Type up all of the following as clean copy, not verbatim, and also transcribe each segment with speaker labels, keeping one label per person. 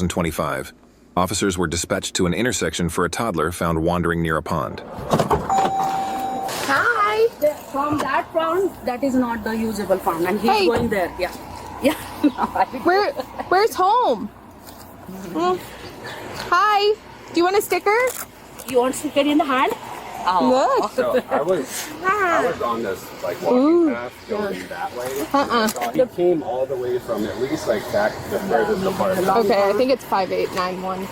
Speaker 1: 2025. Officers were dispatched to an intersection for a toddler found wandering near a pond.
Speaker 2: Hi.
Speaker 3: From that pond, that is not the usable pond, and he's going there. Yeah.
Speaker 2: Where's home? Hi. Do you want a sticker?
Speaker 3: You want sticker in the hand?
Speaker 2: Look.
Speaker 4: So I was on this like walking path going that way. He came all the way from at least like back the furthest apart.
Speaker 2: Okay, I think it's 5891.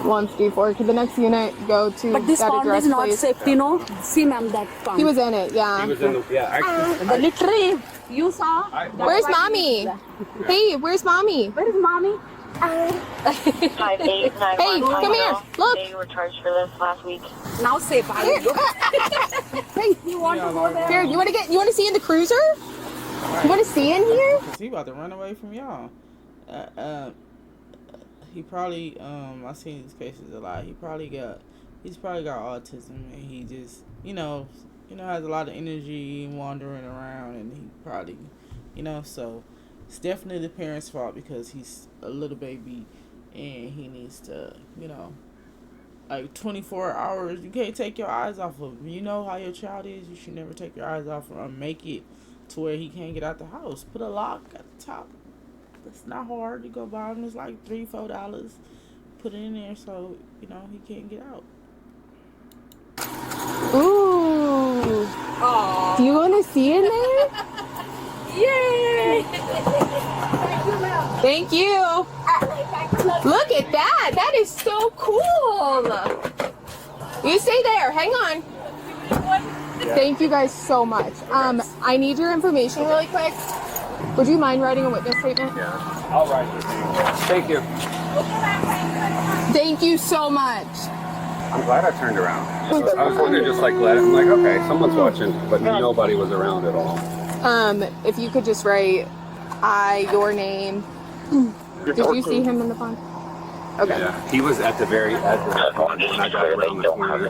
Speaker 2: 154. To the next unit, go to
Speaker 3: But this
Speaker 2: that
Speaker 3: pond
Speaker 2: address,
Speaker 3: is not
Speaker 2: please.
Speaker 3: safe, you know. See, ma'am, that pond.
Speaker 2: He was in it, yeah.
Speaker 4: He was in the actually.
Speaker 3: the literally you saw.
Speaker 2: Where's mommy? Hey, where's mommy?
Speaker 3: Where is mommy?
Speaker 5: 5891.
Speaker 2: Hey, come here. Look.
Speaker 5: They were charged for this last week.
Speaker 3: Now safe.
Speaker 2: Here.
Speaker 3: Hey, you want to go there?
Speaker 2: Here, you want to see in the cruiser? You want to see in here?
Speaker 6: Cause he about to run away from y'all. He probably I seen these cases a lot. He's probably got autism, and he just has a lot of energy wandering around, and he probably so it's definitely the parents' fault because he's a little baby and he needs to like 24 hours. You can't take your eyes off of him. You know how your child is. You should never take your eyes off him or make it to where he can't get out the house. Put a lock at the top. It's not hard to go buy him. It's like $3-4. Put it in there so he can't get out.
Speaker 2: Ooh. Do you want to see in there?
Speaker 3: Yay!
Speaker 2: Thank you. Look at that. That is so cool. You stay there. Hang on. Thank you guys so much. I need your information really quick. Would you mind writing a witness statement?
Speaker 4: Yeah, I'll write it. Thank you.
Speaker 2: Thank you so much.
Speaker 4: I'm glad I turned around. I was going to just like let it. I'm like, okay, someone's watching, but nobody was around at all.
Speaker 2: If you could just write your name. Did you see him in the pond? Okay.
Speaker 4: Yeah, he was at the very edge of the pond when I got around the corner.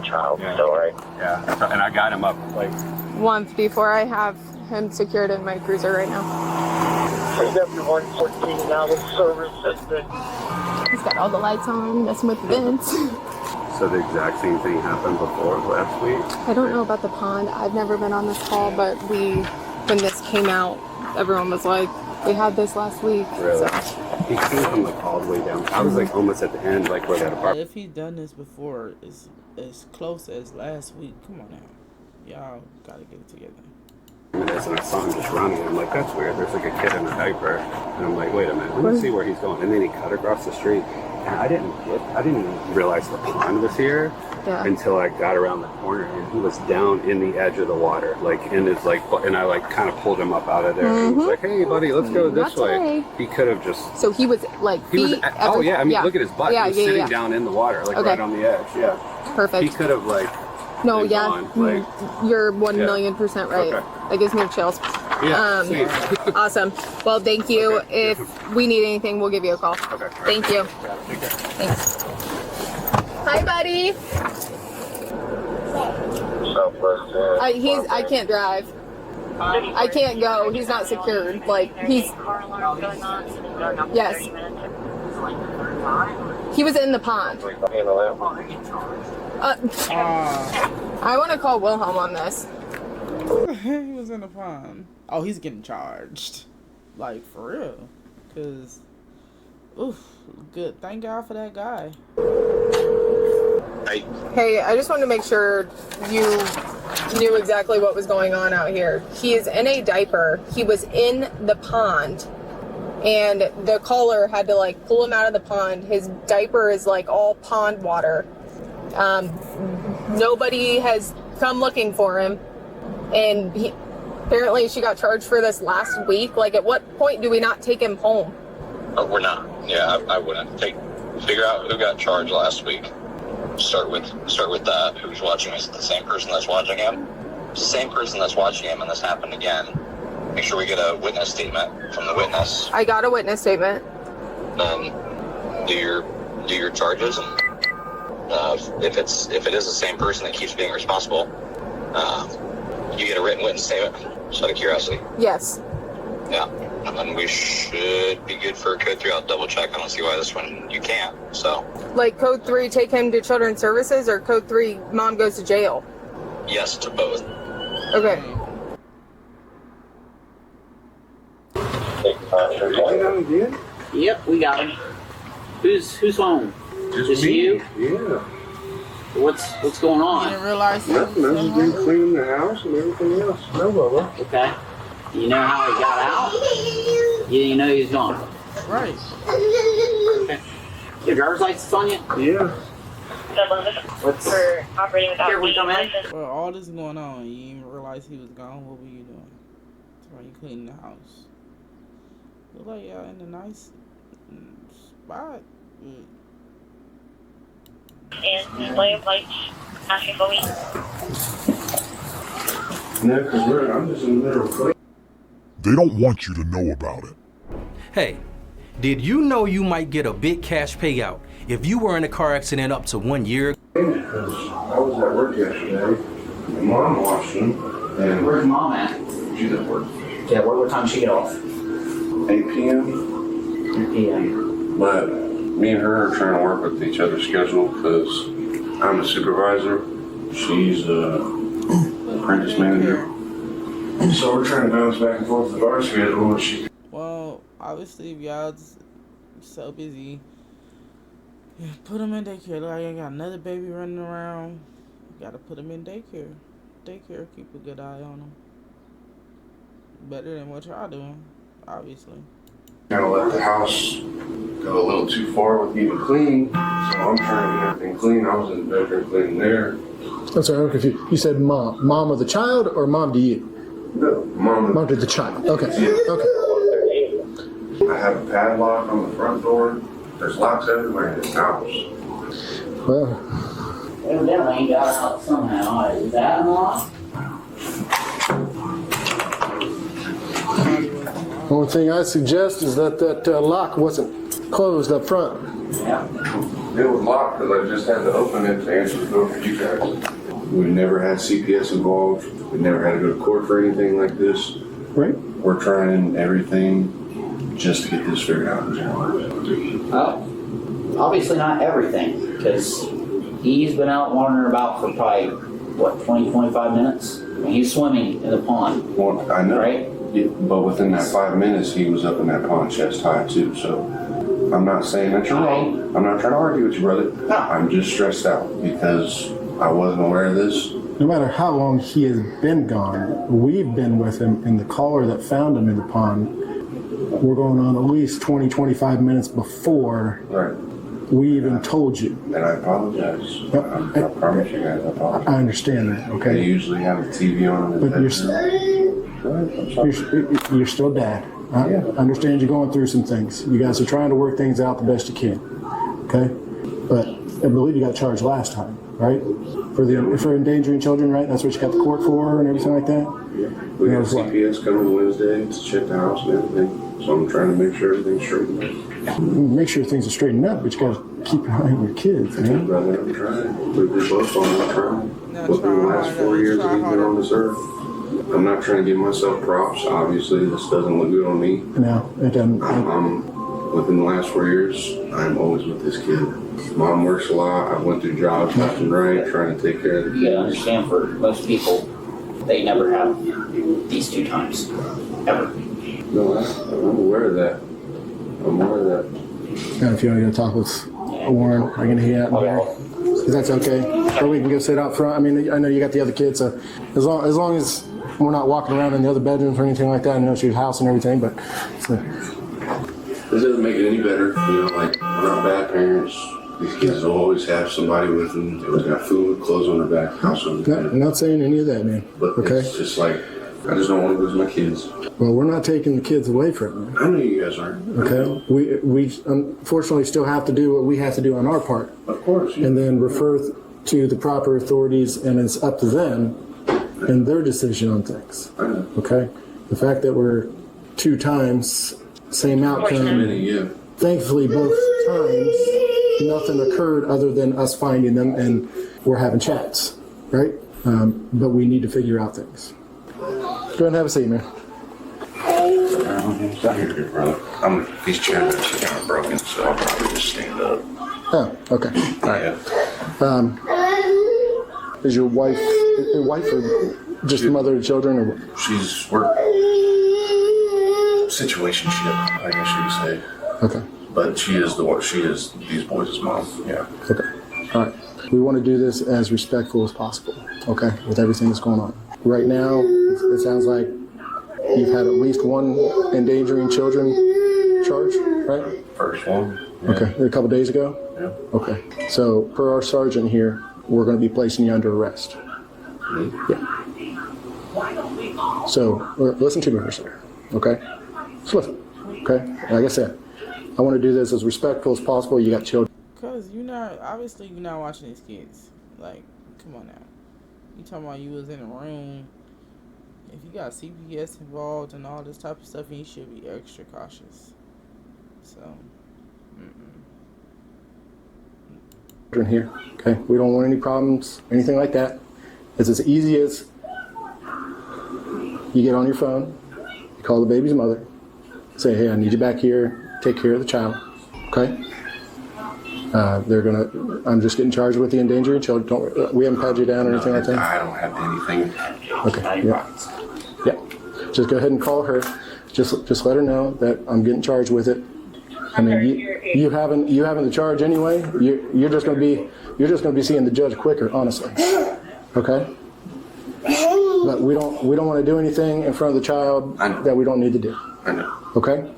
Speaker 4: Yeah, and I got him up like
Speaker 2: 154. I have him secured in my cruiser right now.
Speaker 7: W114 now the service has been.
Speaker 2: He's got all the lights on, messing with the vents.
Speaker 4: So the exact same thing happened before last week.
Speaker 2: I don't know about the pond. I've never been on this call, but when this came out, everyone was like, we had this last week.
Speaker 4: Really?
Speaker 2: So.
Speaker 4: He came from like all the way down. I was like almost at the end, like where that apartment.
Speaker 6: If he's done this before, it's as close as last week. Come on now, y'all gotta get it together.
Speaker 4: And I saw him just running. I'm like, that's weird. There's like a kid in a diaper, and I'm like, wait a minute, let me see where he's going. And then he cut across the street, and I didn't realize the pond was here until I got around the corner, and he was down in the edge of the water, like in his and I like kind of pulled him up out of there. And he was like, hey buddy, let's go this way. He could have just.
Speaker 2: So he was like.
Speaker 4: Look at his butt. He was sitting down in the water, like right on the edge. Yeah.
Speaker 2: Perfect.
Speaker 4: He could have like.
Speaker 2: No,
Speaker 4: gone,
Speaker 2: you're 1,000,000% right.
Speaker 4: Okay.
Speaker 2: That gives me chills.
Speaker 4: Yeah.
Speaker 2: Awesome. Well, thank you.
Speaker 4: Okay.
Speaker 2: If we need anything, we'll give you a call.
Speaker 4: Okay. Right.
Speaker 2: Thank you.
Speaker 4: Take care.
Speaker 2: Thanks. Hi, buddy. I can't drive. I can't go. He's not secured. Like he's. Yes. He was in the pond. I want to call Wilhelm on this.
Speaker 6: He was in the pond. Oh, he's getting charged. Like, for real. Because, good. Thank God for that guy.
Speaker 2: Hey, I just wanted to make sure you knew exactly what was going on out here. He is in a diaper. He was in the pond. And the caller had to, like, pull him out of the pond. His diaper is, like, all pond water. Nobody has come looking for him, and apparently she got charged for this last week. Like, at what point do we not take him home?
Speaker 8: We're not. Yeah, I wouldn't figure out who got charged last week. Start with that. Who's watching? Is it the same person that's watching him? It's the same person that's watching him, and this happened again. Make sure we get a witness statement from the witness.
Speaker 2: I got a witness statement.
Speaker 8: Do your charges, and if it is the same person that keeps being responsible, you get a written witness statement. Just out of curiosity.
Speaker 2: Yes.
Speaker 8: Yeah. and then we should be good for code 3. I'll double check. I don't see why this one you can't. So,
Speaker 2: Like code 3, take him to Children's Services, or code 3, mom goes to jail?
Speaker 8: yes to both.
Speaker 2: Okay.
Speaker 9: Yep, we got him. Who's home? Just you?
Speaker 4: Yeah.
Speaker 9: What's going
Speaker 6: You
Speaker 9: on?
Speaker 6: didn't realize he
Speaker 4: Nothing. I
Speaker 6: was
Speaker 4: was been cleaning the house and everything else. No, Bubba.
Speaker 9: Okay. You know how he got out? You know he was gone.
Speaker 6: right.
Speaker 9: Okay. Your driver's license on you?
Speaker 4: Yeah.
Speaker 9: What's
Speaker 5: For operating without
Speaker 9: Here, we come in.
Speaker 5: license.
Speaker 6: Well, all this going on, you didn't even realize he was gone. What were you doing? That's why you cleaning the house. Look like y'all in a nice spot.
Speaker 5: And William Light asking for me.
Speaker 4: No, because I'm just in the middle of cleaning.
Speaker 10: They don't want you to know about it.
Speaker 11: Hey, did you know you might get a big cash payout if you were in a car accident up to 1 year?
Speaker 4: Because I was at work yesterday. My mom watched him. And
Speaker 9: Where's mom at?
Speaker 4: she's at work.
Speaker 9: Yeah, what time she get off?
Speaker 4: 8 p.m.
Speaker 9: 3 p.m.
Speaker 4: But me and her are trying to work with each other's schedule because I'm a supervisor. She's a apprentice manager. So we're trying to bounce back and forth with our schedule. And she
Speaker 6: Well, obviously, if y'all's so busy, yeah, put him in daycare. Look like I got another baby running around. You gotta put him in daycare. Daycare, keep a good eye on him. Better than what y'all doing, obviously.
Speaker 4: kind of let the house go a little too far with even cleaning. So I'm trying to get everything clean. I was in the bedroom cleaning there.
Speaker 12: I'm sorry, I'm confused. You said mom. Mom of the child or mom to you?
Speaker 4: No,
Speaker 12: Mom to the child. Okay.
Speaker 4: Yeah.
Speaker 12: Okay.
Speaker 4: I have a padlock on the front door. There's locks everywhere in this house.
Speaker 12: Well,
Speaker 9: Evidently he got out somehow. Is that unlocked?
Speaker 12: only thing I suggest is that lock wasn't closed up front.
Speaker 9: Yeah.
Speaker 4: It was locked because I just had to open it to answer the door for you guys. We never had CPS involved. We never had to go to court for anything like this.
Speaker 12: Right.
Speaker 4: We're trying everything just to get this figured out.
Speaker 9: Well, obviously not everything, because he's been out wandering about for probably, 20, 25 minutes? I mean, he's swimming in the pond.
Speaker 4: Well, I know.
Speaker 9: Right?
Speaker 4: Yeah, but within that 5 minutes, he was up in that pond chest high too. So I'm not saying that you're wrong. I'm not trying to argue with you, brother.
Speaker 9: No.
Speaker 4: I'm just stressed out because I wasn't aware of this.
Speaker 12: No matter how long he has been gone, we've been with him, and the caller that found him in the pond, we're going on at least 20, 25 minutes before
Speaker 4: Right.
Speaker 12: we even told you.
Speaker 4: And I apologize. I promise you guys I apologize.
Speaker 12: I understand that,
Speaker 4: They
Speaker 12: okay?
Speaker 4: usually have a TV on in the
Speaker 12: But
Speaker 4: bedroom.
Speaker 12: you're still dad. I understand you're going through some things. You guys are trying to work things out the best you can, okay? But I believe you got charged last time, right? For endangering children, right? That's what you got the court for and everything like that?
Speaker 4: We got
Speaker 12: That's what?
Speaker 4: CPS coming Wednesday to check the house and everything. So I'm trying to make sure everything's straightened out.
Speaker 12: Make sure things are straightened up, but you gotta keep an eye on your kids, man.
Speaker 4: Brother, I'm trying. We've been both on the trying.
Speaker 6: Yeah,
Speaker 4: Within the
Speaker 6: try
Speaker 4: last
Speaker 6: harder,
Speaker 4: 4 years
Speaker 6: try
Speaker 4: that we've been
Speaker 6: harder.
Speaker 4: on this earth. I'm not trying to give myself props. Obviously, this doesn't look good on me.
Speaker 12: No, it doesn't.
Speaker 4: Within the last 4 years, I'm always with this kid. Mom works a lot. I went through jobs left and right, trying to take care of the
Speaker 9: You gotta
Speaker 4: kids.
Speaker 9: understand, for most people, they never have these 2 times. Ever.
Speaker 4: No, I'm aware of that. I'm aware of that.
Speaker 12: And if you want to go talk with Warren, I can hear out there. If that's okay. Or we can go sit out front. I mean, I know you got the other kids, so as long as we're not walking around in the other bedrooms or anything like that, I know it's your house and everything, but so.
Speaker 4: This doesn't make it any better. You know, like, we're not bad parents. These kids will always have somebody with them. They always got food, clothes on their back, house on their back.
Speaker 12: I'm not saying any of that, man.
Speaker 4: But
Speaker 12: Okay?
Speaker 4: it's just like, I just don't want to lose my kids.
Speaker 12: Well, we're not taking the kids away from you.
Speaker 4: I know you guys aren't.
Speaker 12: Okay? We unfortunately still have to do what we have to do on our part.
Speaker 4: Of course. Yeah.
Speaker 12: And then refer to the proper authorities, and it's up to them and their decision on things.
Speaker 4: I know.
Speaker 12: Okay? The fact that we're 2 times, same outcome.
Speaker 4: Yeah.
Speaker 12: Thankfully, both times, nothing occurred other than us finding them, and we're having chats, right? But we need to figure out things. Go ahead and have a seat, man.
Speaker 4: Here, brother. These chairs are kind of broken, so I'll probably just stand up.
Speaker 12: Oh, okay. All right. Is your wife or just the mother of children? Or?
Speaker 4: She's work situationship, I guess you could say.
Speaker 12: Okay.
Speaker 4: But she is these boys' mom. Yeah.
Speaker 12: Okay. All right. We want to do this as respectful as possible. Okay. With everything that's going on right now, it sounds like you've had at least one endangering children charge, right?
Speaker 4: First one. Yeah.
Speaker 12: Okay. A couple days ago.
Speaker 4: Yeah.
Speaker 12: Okay. So per our sergeant here, we're going to be placing you under arrest.
Speaker 4: Mm-hmm.
Speaker 12: Yeah. So listen to me for a second. Okay. Just listen. Okay. Like I said, I want to do this as respectful as possible. You got children.
Speaker 6: Cause you're not watching these kids. Like, come on now. You talking about you was in a room. If you got CPS involved and all this type of stuff, you should be extra cautious. So,
Speaker 12: Here. Okay. We don't want any problems, anything like that. It's as easy as you get on your phone, you call the baby's mother, say, hey, I need you back here, take care of the child. Okay. I'm just getting charged with the endangering children. We haven't patted you down or anything like that?
Speaker 4: I don't have anything.
Speaker 12: Okay. Yeah. Just go ahead and call her. Just let her know that I'm getting charged with it. I mean, you haven't the charge anyway. You're just going to be seeing the judge quicker, honestly. Okay. But we don't want to do anything in front of the child that we don't need to do.
Speaker 4: I know.
Speaker 12: Okay.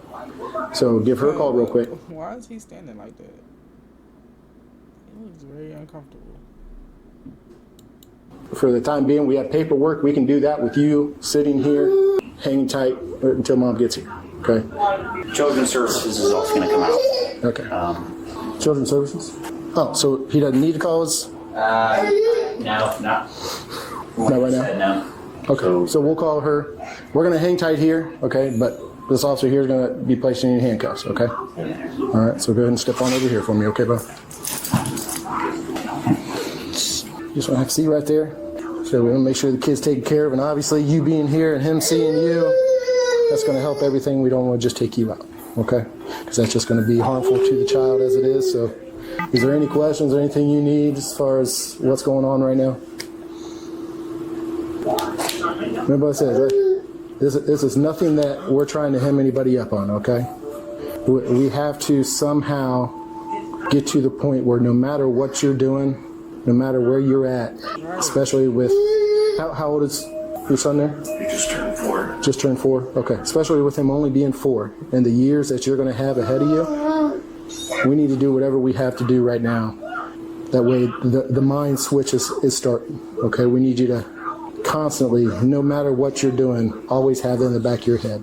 Speaker 12: So give her a call real quick.
Speaker 6: why is he standing like that? He looks very uncomfortable.
Speaker 12: For the time being, we have paperwork. We can do that with you sitting here, hanging tight until mom gets here. Okay.
Speaker 9: Children's Services is also going to come out.
Speaker 12: Okay. Children's Services? Oh, so he doesn't need to call us?
Speaker 9: No, not
Speaker 12: right now?
Speaker 9: No.
Speaker 12: Okay, so we'll call her. We're going to hang tight here, okay? But this officer here is going to be placing you in handcuffs, okay? All right, so go ahead and step on over here for me, okay, bro? Just want to have a seat right there. So we want to make sure the kid's taken care of, and obviously you being here and him seeing you, that's going to help everything. We don't want to just take you out, okay? Because that's just going to be harmful to the child as it is. So is there any questions or anything you need as far as what's going on right now? Remember what I said, this is nothing that we're trying to hem anybody up on, okay? We have to somehow get to the point where no matter what you're doing, no matter where you're at, especially with, how old is your son there?
Speaker 4: He just turned 4.
Speaker 12: Just turned 4? Okay. Especially with him only being 4 and the years that you're going to have ahead of you, we need to do whatever we have to do right now. That way the mind switch is starting, okay? We need you to constantly, no matter what you're doing, always have it in the back of your head.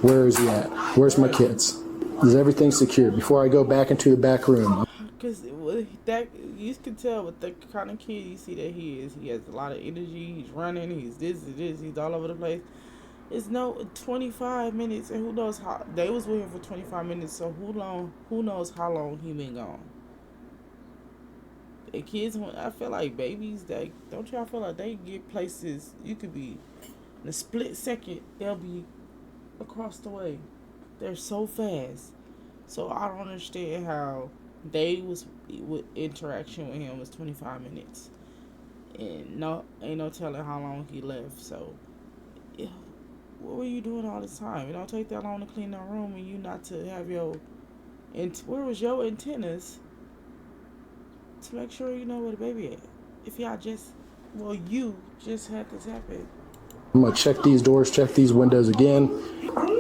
Speaker 12: Where is he at? Where's my kids? Is everything secure? Before I go back into the back room.
Speaker 6: Because that you can tell with the kind of kid you see that he is. He has a lot of energy. He's running. He's this. He's all over the place. It's no 25 minutes, and who knows how they was with him for 25 minutes. So who knows how long he been gone? And kids, I feel like babies. Don't y'all feel like they get places? You could be in a split second. They'll be across the way. They're so fast. So I don't understand how they was with interaction with him was 25 minutes, and ain't no telling how long he left. So, yeah, what were you doing all this time? It don't take that long to clean the room, and you not to have where was your antennas to make sure you know where the baby at? If y'all you just had this happen.
Speaker 12: I'm gonna check these doors, check these windows again,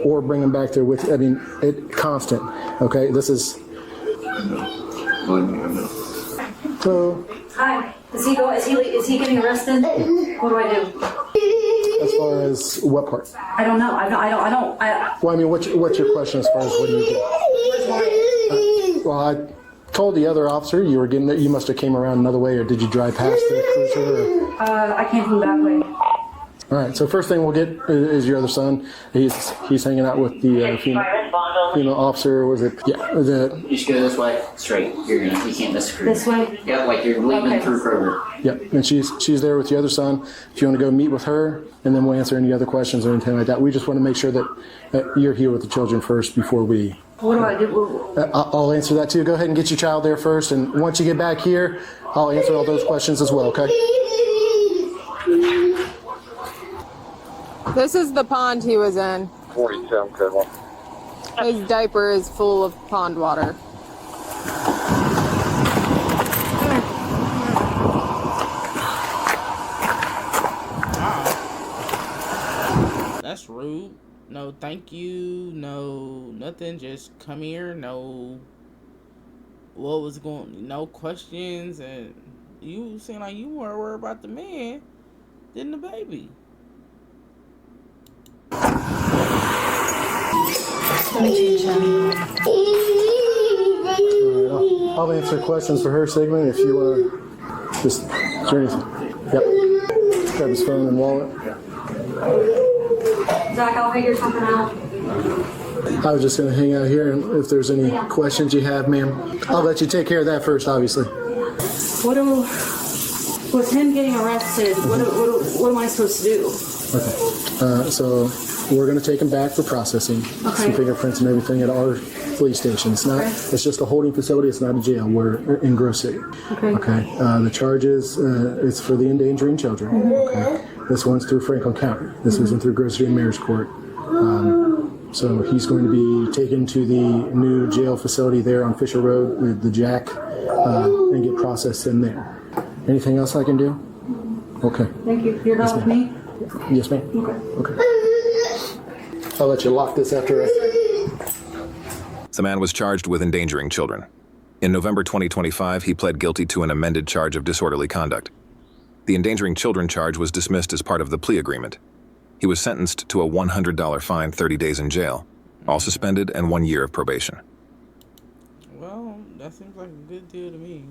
Speaker 12: or bring them back there with. I mean, constant. Okay, this is. So.
Speaker 13: Hi. Is he getting arrested? What do I do?
Speaker 12: As far as what part?
Speaker 13: I don't know. I don't.
Speaker 12: Well, I mean, what's your question as far as what do you do? Well, I told the other officer you were getting there. You must have came around another way, or did you drive past the cruiser? Or?
Speaker 13: I came from that way.
Speaker 12: All right. So first thing we'll get is your other son. He's hanging out with the female.
Speaker 5: bond only.
Speaker 12: female officer, was it? Yeah,
Speaker 9: You should go this way, straight. You can't miss the crew.
Speaker 13: This way?
Speaker 9: Yep, like you're leaving
Speaker 13: Okay.
Speaker 9: through Kroger.
Speaker 12: Yep, and she's there with your other son. If you want to go meet with her, and then we'll answer any other questions or anything like that. We just want to make sure that you're here with the children first before we.
Speaker 13: What do I do?
Speaker 12: I'll answer that too. Go ahead and get your child there first, and once you get back here, I'll answer all those questions as well. Okay.
Speaker 2: This is the pond he was in.
Speaker 7: 47, good one.
Speaker 2: His diaper is full of pond water.
Speaker 6: That's rude. No thank you, no nothing, just come here, no what was going, no questions, and you seem like you weren't worried about the man than the baby.
Speaker 13: Let me change that.
Speaker 12: All right, I'll answer questions for her, Sigmund, if you want to just, is there anything? Yep. Grab his phone and wallet.
Speaker 13: Zach, I'll figure something out.
Speaker 12: I was just going to hang out here, and if there's any questions you have, ma'am, I'll let you take care of that first, obviously.
Speaker 3: With him getting arrested, what am I supposed to do?
Speaker 12: Okay. So we're going to take him back for processing, some fingerprints and everything at our police station. It's not. It's just a holding facility. It's not a jail. We're in Grove City. Okay. The charges it's for the endangering children. Okay. This one's through Franklin County. This isn't through Grove City Mayor's Court. So he's going to be taken to the new jail facility there on Fisher Road, the Jack, and get processed in there. Anything else I can do? Okay.
Speaker 13: Thank you. You're done with me?
Speaker 12: Yes, ma'am. Okay. I'll let you lock this after I...
Speaker 1: The man was charged with endangering children. In November 2025, he pled guilty to an amended charge of disorderly conduct. The endangering children charge was dismissed as part of the plea agreement. He was sentenced to a $100 fine, 30 days in jail, all suspended, and 1 year of probation.
Speaker 6: Well, that seems like a good deal to me.